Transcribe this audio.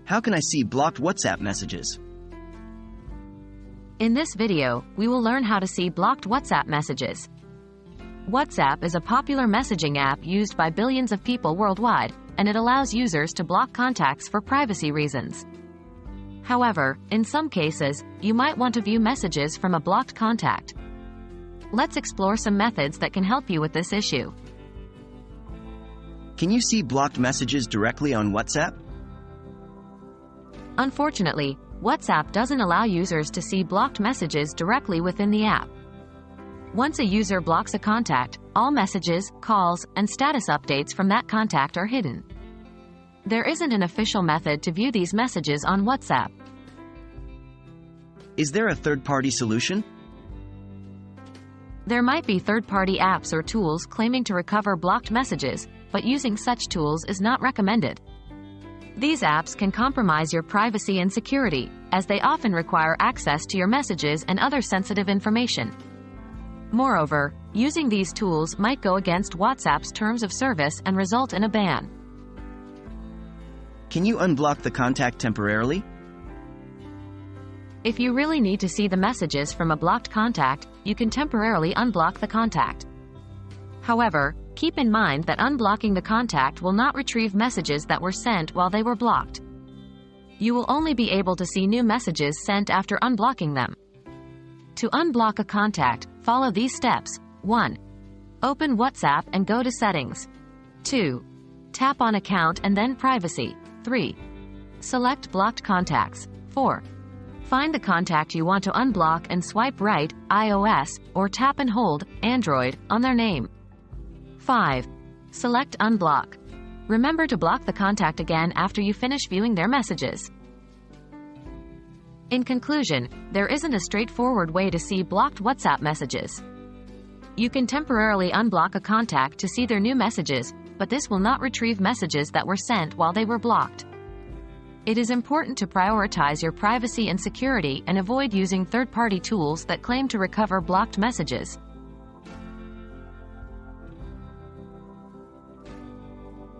How can I see blocked WhatsApp messages? In this video, we will learn how to see blocked WhatsApp messages. WhatsApp is a popular messaging app used by billions of people worldwide, and it allows users to block contacts for privacy reasons. However, in some cases, you might want to view messages from a blocked contact. Let's explore some methods that can help you with this issue. Can you see blocked messages directly on WhatsApp? Unfortunately, WhatsApp doesn't allow users to see blocked messages directly within the app. Once a user blocks a contact, all messages, calls, and status updates from that contact are hidden. There isn't an official method to view these messages on WhatsApp. Is there a third-party solution? There might be third-party apps or tools claiming to recover blocked messages, but using such tools is not recommended. These apps can compromise your privacy and security, as they often require access to your messages and other sensitive information. Moreover, using these tools might go against WhatsApp's terms of service and result in a ban. Can you unblock the contact temporarily? If you really need to see the messages from a blocked contact, you can temporarily unblock the contact. However, keep in mind that unblocking the contact will not retrieve messages that were sent while they were blocked. You will only be able to see new messages sent after unblocking them. To unblock a contact, follow these steps. 1. Open WhatsApp and go to Settings. 2. Tap on Account and then Privacy. 3. Select Blocked Contacts. 4. Find the contact you want to unblock and swipe right, iOS, or tap and hold, Android, on their name. 5. Select Unblock. Remember to block the contact again after you finish viewing their messages. In conclusion, there isn't a straightforward way to see blocked WhatsApp messages. You can temporarily unblock a contact to see their new messages, but this will not retrieve messages that were sent while they were blocked. It is important to prioritize your privacy and security and avoid using third-party tools that claim to recover blocked messages.